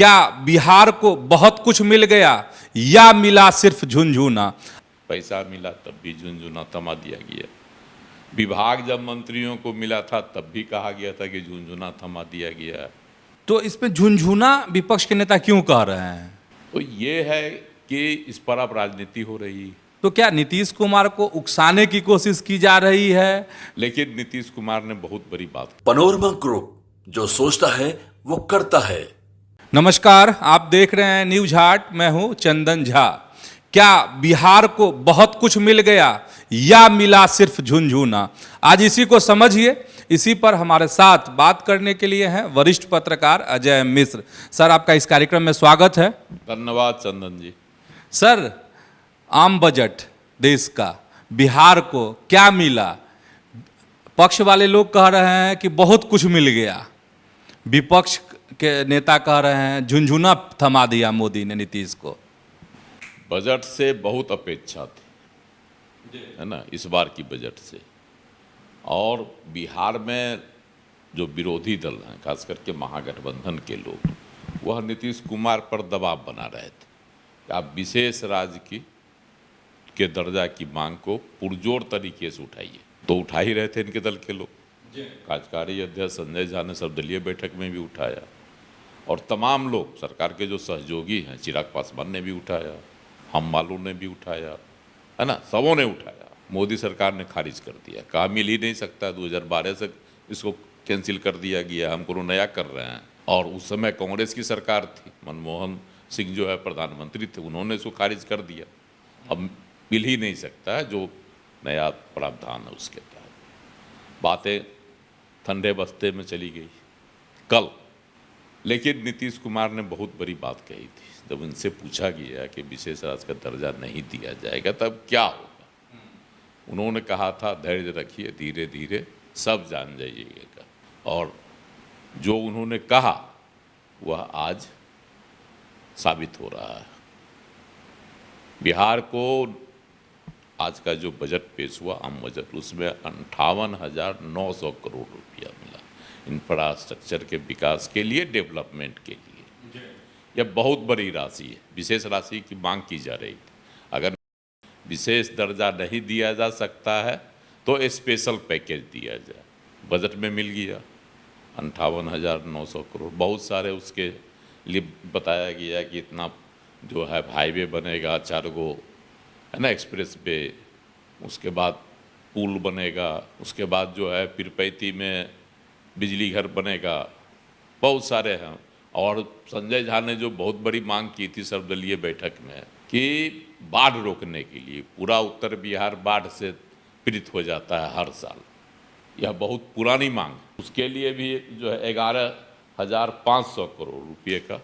क्या बिहार को बहुत कुछ मिल गया या मिला सिर्फ झुनझुना? पैसा मिला तब भी झुनझुना थमा दिया गया। विभाग जब मंत्रियों को मिला था तब भी कहा गया था कि झुनझुना थमा दिया गया। तो इसमें झुनझुना विपक्ष के नेता क्यों कह रहे हैं? तो ये है कि इस पर अब राजनीति हो रही, तो क्या नीतीश कुमार को उकसाने की कोशिश की जा रही है? लेकिन नीतीश कुमार ने बहुत बड़ी बात की। पनोरमा ग्रुप, जो सोचता है वो करता है। नमस्कार, आप देख रहे हैं न्यूज हाट। मैं हूं चंदन झा। क्या बिहार को बहुत कुछ मिल गया या मिला सिर्फ झुनझुना? आज इसी को समझिए। इसी पर हमारे साथ बात करने के लिए हैं वरिष्ठ पत्रकार अजय मिश्र। सर, आपका इस कार्यक्रम में स्वागत है। धन्यवाद चंदन जी। सर, आम बजट देश का, बिहार को क्या मिला? पक्ष वाले लोग कह रहे हैं कि बहुत कुछ मिल गया, विपक्ष के नेता कह रहे हैं झुनझुना थमा दिया मोदी ने नीतीश को। बजट से बहुत अपेक्षा थी, है ना, इस बार की बजट से। और बिहार में जो विरोधी दल हैं, खास करके महागठबंधन के लोग, वह नीतीश कुमार पर दबाव बना रहे थे कि आप विशेष राज्य के दर्जा की मांग को पुरजोर तरीके से उठाइए। तो उठा ही रहे थे इनके दल के लोग। कार्यकारी अध्यक्ष संजय झा ने सर्वदलीय बैठक में भी उठाया, और तमाम लोग, सरकार के जो सहयोगी हैं, चिराग पासवान ने भी उठाया, हम वालों ने भी उठाया, है ना, सबों ने उठाया। मोदी सरकार ने खारिज कर दिया, कहा मिल ही नहीं सकता, 2012 से इसको कैंसिल कर दिया गया, हम कोनो नया कर रहे हैं। और उस समय कांग्रेस की सरकार थी, मनमोहन सिंह जो है प्रधानमंत्री थे, उन्होंने इसको खारिज कर दिया। अब मिल ही नहीं सकता है जो नया प्रावधान है उसके तहत। बातें ठंडे बस्ते में चली गई कल। लेकिन नीतीश कुमार ने बहुत बड़ी बात कही थी। जब उनसे पूछा गया कि विशेष राज्य का दर्जा नहीं दिया जाएगा तब क्या होगा, उन्होंने कहा था धैर्य रखिए, धीरे धीरे सब जान जाइएगा। और जो उन्होंने कहा वह आज साबित हो रहा है। बिहार को आज का जो बजट पेश हुआ, आम बजट, उसमें 58,900 करोड़ रुपया मिला इंफ्रास्ट्रक्चर के विकास के लिए, डेवलपमेंट के लिए। यह बहुत बड़ी राशि है। विशेष राशि की मांग की जा रही थी। अगर विशेष दर्जा नहीं दिया जा सकता है तो स्पेशल पैकेज दिया जाए। बजट में मिल गया 58,900 करोड़। बहुत सारे उसके लिए बताया गया कि इतना जो है हाईवे बनेगा, 4 गो, है ना, एक्सप्रेस वे, उसके बाद पुल बनेगा, उसके बाद जो है पीरपैंती में बिजली घर बनेगा, बहुत सारे हैं। और संजय झा ने जो बहुत बड़ी मांग की थी सर्वदलीय बैठक में कि बाढ़ रोकने के लिए, पूरा उत्तर बिहार बाढ़ से पीड़ित हो जाता है हर साल, यह बहुत पुरानी मांग, उसके लिए भी जो है 11,500 करोड़ रुपये का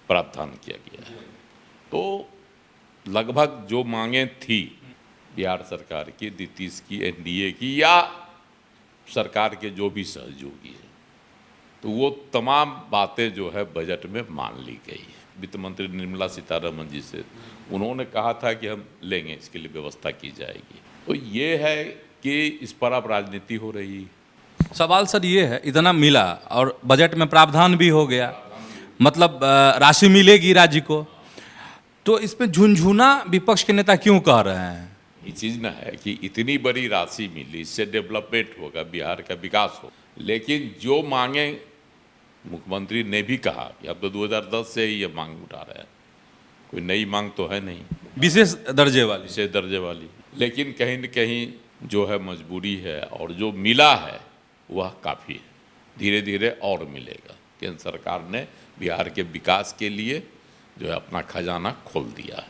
प्रावधान किया गया है। तो लगभग जो मांगें थी बिहार सरकार की, नीतीश की, एनडीए की, या सरकार के जो भी सहयोगी है, तो वो तमाम बातें जो है बजट में मान ली गई है। वित्त मंत्री निर्मला सीतारमण जी से उन्होंने कहा था कि हम लेंगे, इसके लिए व्यवस्था की जाएगी। तो ये है कि इस पर अब राजनीति हो रही है। सवाल सर ये है, इतना मिला और बजट में प्रावधान भी हो गया, मतलब राशि मिलेगी राज्य को, तो इसमें झुनझुना विपक्ष के नेता क्यों कह रहे हैं? ये चीज़ ना है कि इतनी बड़ी राशि मिली, इससे डेवलपमेंट होगा, बिहार का विकास हो। लेकिन जो मांगे, मुख्यमंत्री ने भी कहा कि अब तो 2010 से ही ये मांग उठा रहे हैं, कोई नई मांग तो है नहीं, विशेष दर्जे वाली। विशेष दर्जे वाली। लेकिन कहीं न कहीं जो है मजबूरी है, और जो मिला है वह काफ़ी है। धीरे धीरे और मिलेगा। केंद्र सरकार ने बिहार के विकास के लिए जो है अपना खजाना खोल दिया है,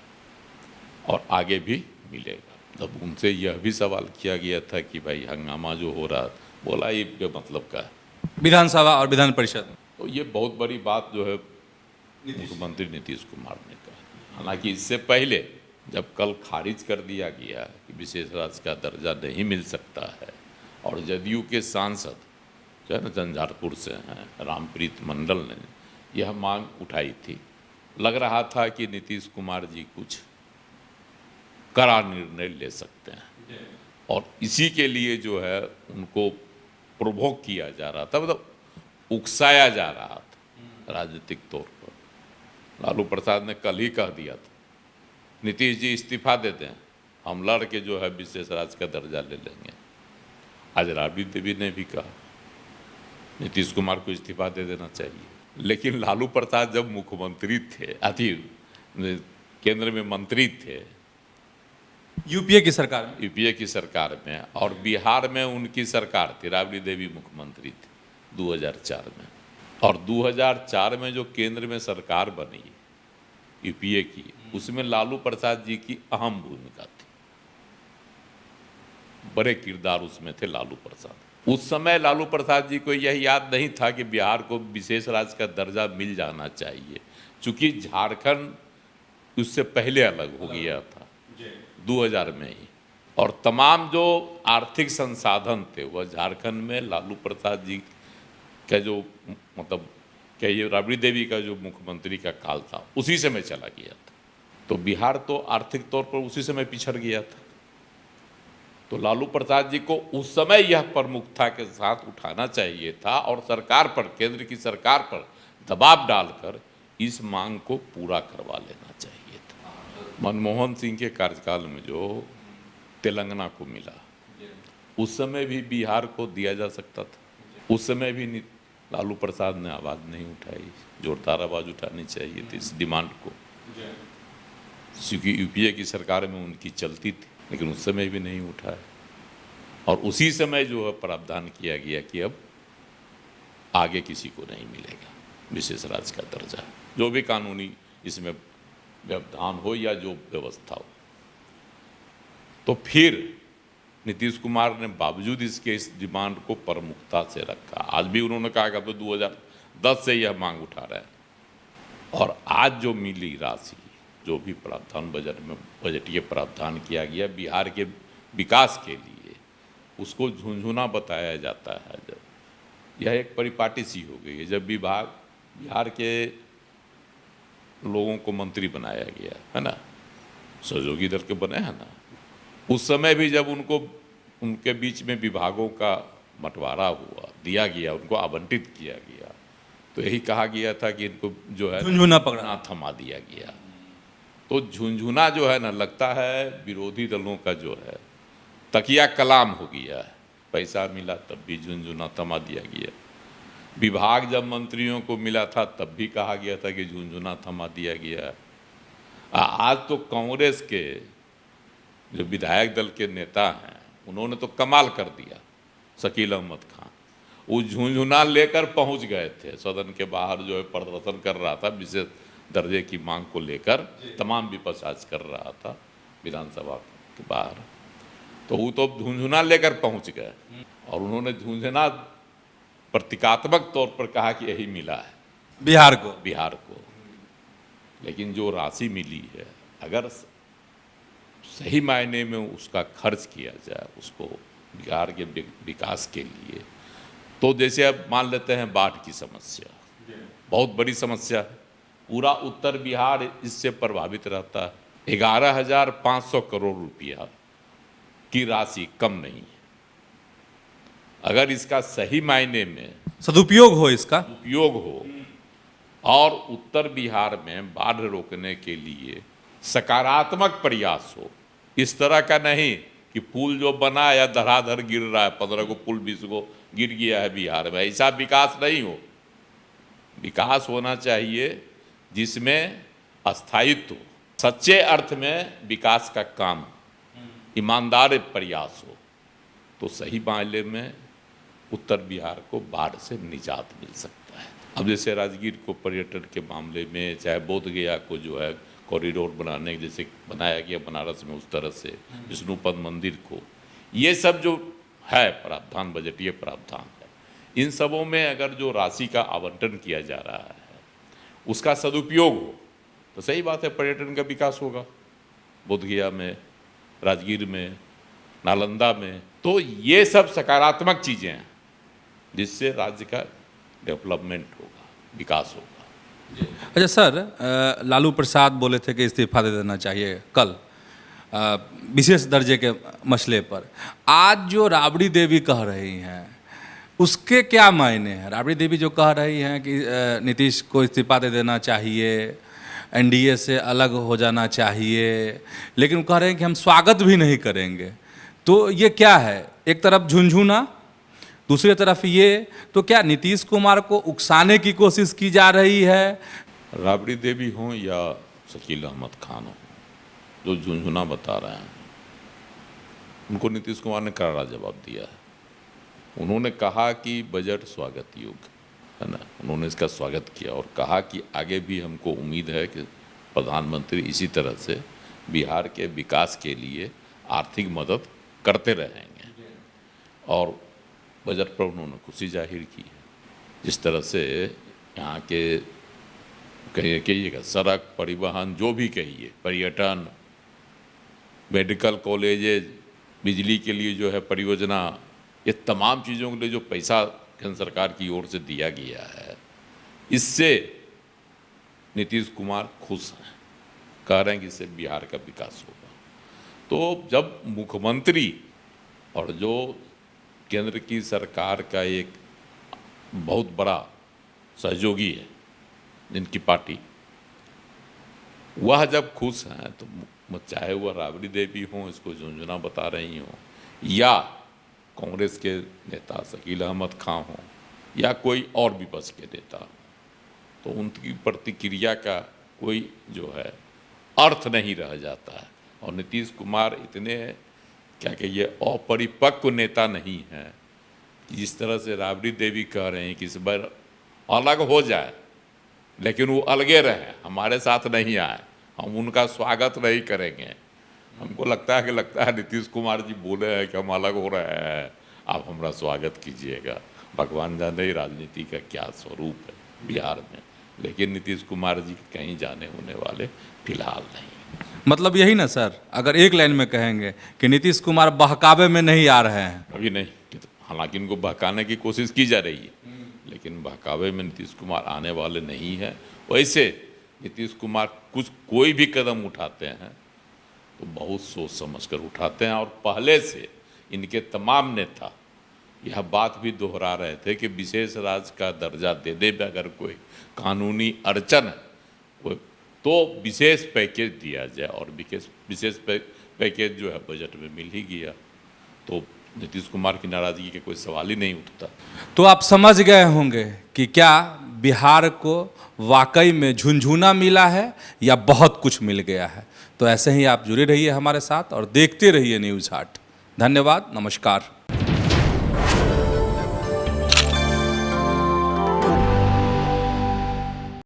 और आगे भी मिलेगा। तब उनसे यह भी सवाल किया गया था कि भाई हंगामा जो हो रहा, बोला ये मतलब का है विधानसभा और विधान परिषद। तो ये बहुत बड़ी बात जो है मुख्यमंत्री नीतीश कुमार ने कहा। हालांकि इससे पहले जब कल खारिज कर दिया गया कि विशेष राज्य का दर्जा नहीं मिल सकता है, और जदयू के सांसद जो है ना, झंझारपुर से हैं, रामप्रीत मंडल ने यह मांग उठाई थी, लग रहा था कि नीतीश कुमार जी कुछ कड़ा निर्णय ले सकते हैं, और इसी के लिए जो है उनको प्रोवोक किया जा रहा था, मतलब उकसाया जा रहा था राजनीतिक तौर पर। लालू प्रसाद ने कल ही कह दिया था नीतीश जी इस्तीफा दे दें, हम लड़ के जो है विशेष राज्य का दर्जा ले लेंगे। आज राबड़ी देवी ने भी कहा नीतीश कुमार को इस्तीफा दे देना चाहिए। लेकिन लालू प्रसाद जब मुख्यमंत्री थे, केंद्र में मंत्री थे, यूपीए की सरकार में, यूपीए की सरकार में, और बिहार में उनकी सरकार थी, राबड़ी देवी मुख्यमंत्री थी 2004 में। और 2004 में जो केंद्र में सरकार बनी यूपीए की, उसमें लालू प्रसाद जी की अहम भूमिका थी, बड़े किरदार उसमें थे लालू प्रसाद। उस समय लालू प्रसाद जी को यह याद नहीं था कि बिहार को विशेष राज्य का दर्जा मिल जाना चाहिए, चूंकि झारखंड उससे पहले अलग हो गया था 2000 में ही, और तमाम जो आर्थिक संसाधन थे वह झारखंड में लालू प्रसाद जी का जो मतलब कहिए राबड़ी देवी का जो मुख्यमंत्री का काल था उसी समय चला गया था। तो बिहार तो आर्थिक तौर पर उसी समय पिछड़ गया था। तो लालू प्रसाद जी को उस समय यह प्रमुखता के साथ उठाना चाहिए था और सरकार पर, केंद्र की सरकार पर दबाव डालकर इस मांग को पूरा करवा लेना चाहिए था। मनमोहन सिंह के कार्यकाल में जो तेलंगाना को मिला, उस समय भी बिहार को दिया जा सकता था। उस समय भी लालू प्रसाद ने आवाज़ नहीं उठाई, जोरदार आवाज़ उठानी चाहिए थी इस डिमांड को, क्योंकि यूपीए की सरकार में उनकी चलती थी, लेकिन उस समय भी नहीं उठाया। और उसी समय जो है प्रावधान किया गया कि अब आगे किसी को नहीं मिलेगा विशेष राज्य का दर्जा, जो भी कानूनी इसमें व्यवधान हो या जो व्यवस्था हो। तो फिर नीतीश कुमार ने बावजूद इसके इस डिमांड को प्रमुखता से रखा। आज भी उन्होंने कहा कि अब तो 2010 से यह मांग उठा रहा है। और आज जो मिली राशि, जो भी प्रावधान बजट में बजटीय प्रावधान किया गया बिहार के विकास के लिए, उसको झुंझुना बताया जाता है। जब यह एक परिपाटी सी हो गई है, जब बिहार के लोगों को मंत्री बनाया गया है ना, सहयोगी दल के बने हैं ना, उस समय भी जब उनके बीच में विभागों का बंटवारा हुआ, दिया गया, उनको आवंटित किया गया, तो यही कहा गया था कि इनको जो है झुंझुना पकड़ा, थमा दिया गया। तो झुंझुना जो है ना, लगता है विरोधी दलों का जो है तकिया कलाम हो गया है। पैसा मिला तब भी झुंझुना थमा दिया गया, विभाग जब मंत्रियों को मिला था तब भी कहा गया था कि झुंझुना थमा दिया गया। आज तो कांग्रेस के जो विधायक दल के नेता हैं उन्होंने तो कमाल कर दिया। शकील अहमद खान वो झुंझुना लेकर पहुंच गए थे, सदन के बाहर जो है प्रदर्शन कर रहा था, विशेष दर्जे की मांग को लेकर तमाम विपक्ष आज कर रहा था विधानसभा के बाहर। तो वो तो झुंझुना लेकर पहुंच गए और उन्होंने झुंझुना प्रतीकात्मक तौर पर कहा कि यही मिला है बिहार को। लेकिन जो राशि मिली है, अगर सही मायने में उसका खर्च किया जाए उसको बिहार के विकास के लिए, तो जैसे अब मान लेते हैं बाढ़ की समस्या बहुत बड़ी समस्या है, पूरा उत्तर बिहार इससे प्रभावित रहता है। 11,500 करोड़ रुपया की राशि कम नहीं है। अगर इसका सही मायने में सदुपयोग हो, इसका उपयोग हो और उत्तर बिहार में बाढ़ रोकने के लिए सकारात्मक प्रयास हो, इस तरह का नहीं कि पुल जो बना या धड़ाधड़ गिर रहा है, 15 को पुल 20 को गिर गया है बिहार में, ऐसा विकास नहीं हो। विकास होना चाहिए जिसमें स्थायित्व, सच्चे अर्थ में विकास का काम, ईमानदार प्रयास हो, तो सही मायने में उत्तर बिहार को बाढ़ से निजात मिल सकता है। अब जैसे राजगीर को पर्यटन के मामले में, चाहे बोध गया को जो है कॉरिडोर बनाने जैसे बनाया गया बनारस में, उस तरह से विष्णुपद मंदिर को, ये सब जो है प्रावधान, बजटीय प्रावधान है, इन सबों में अगर जो राशि का आवंटन किया जा रहा है उसका सदुपयोग हो तो सही बात है, पर्यटन का विकास होगा बोध गया में, राजगीर में, नालंदा में। तो ये सब सकारात्मक चीज़ें हैं जिससे राज्य का डेवलपमेंट होगा, विकास होगा। अच्छा सर, लालू प्रसाद बोले थे कि इस्तीफा दे देना चाहिए कल विशेष दर्जे के मसले पर। आज जो राबड़ी देवी कह रही हैं उसके क्या मायने हैं? राबड़ी देवी जो कह रही हैं कि नीतीश को इस्तीफा दे देना चाहिए, एनडीए से अलग हो जाना चाहिए, लेकिन कह रहे हैं कि हम स्वागत भी नहीं करेंगे। तो ये क्या है, एक तरफ झुनझुना, दूसरी तरफ ये, तो क्या नीतीश कुमार को उकसाने की कोशिश की जा रही है? राबड़ी देवी हों या शकील अहमद खान हो, जो झुनझुना बता रहे हैं, उनको नीतीश कुमार ने करारा जवाब दिया है। उन्होंने कहा कि बजट स्वागत योग्य है ना, उन्होंने इसका स्वागत किया और कहा कि आगे भी हमको उम्मीद है कि प्रधानमंत्री इसी तरह से बिहार के विकास के लिए आर्थिक मदद करते रहेंगे। और बजट पर उन्होंने खुशी जाहिर की है। जिस तरह से यहाँ के कहिएगा सड़क, परिवहन, जो भी कहिए, पर्यटन, मेडिकल कॉलेजेज, बिजली के लिए जो है परियोजना, ये तमाम चीज़ों के लिए जो पैसा केंद्र सरकार की ओर से दिया गया है, इससे नीतीश कुमार खुश हैं, कह रहे हैं कि इससे बिहार का विकास होगा। तो जब मुख्यमंत्री और जो केंद्र की सरकार का एक बहुत बड़ा सहयोगी है, जिनकी पार्टी, वह जब खुश हैं, तो चाहे वह राबड़ी देवी हों, इसको झुनझुना बता रही हों, या कांग्रेस के नेता शकील अहमद खान हों, या कोई और विपक्ष के नेता, तो उनकी प्रतिक्रिया का कोई जो है अर्थ नहीं रह जाता है। और नीतीश कुमार इतने क्या कहिए अपरिपक्व नेता नहीं है, जिस तरह से राबड़ी देवी कह रहे हैं कि इस बार अलग हो जाए, लेकिन वो अलगे रहे, हमारे साथ नहीं आए, हम उनका स्वागत नहीं करेंगे। हमको लगता है नीतीश कुमार जी बोले हैं कि हम अलग हो रहे हैं, आप हमारा स्वागत कीजिएगा। भगवान जाने राजनीति का क्या स्वरूप है बिहार में, लेकिन नीतीश कुमार जी कहीं जाने होने वाले फिलहाल नहीं। मतलब यही ना सर, अगर एक लाइन में कहेंगे कि नीतीश कुमार बहकावे में नहीं आ रहे हैं? अभी नहीं, हालांकि इनको बहकाने की कोशिश की जा रही है, लेकिन बहकावे में नीतीश कुमार आने वाले नहीं हैं। वैसे नीतीश कुमार कोई भी कदम उठाते हैं तो बहुत सोच समझकर उठाते हैं। और पहले से इनके तमाम नेता यह बात भी दोहरा रहे थे कि विशेष राज्य का दर्जा दे दे, अगर कोई कानूनी अड़चन है तो विशेष पैकेज दिया जाए, और विशेष पैकेज जो है बजट में मिल ही गया, तो नीतीश कुमार की नाराजगी के कोई सवाल ही नहीं उठता। तो आप समझ गए होंगे कि क्या बिहार को वाकई में झुनझुना मिला है या बहुत कुछ मिल गया है। तो ऐसे ही आप जुड़े रहिए हमारे साथ और देखते रहिए न्यूज़ हाट। धन्यवाद, नमस्कार।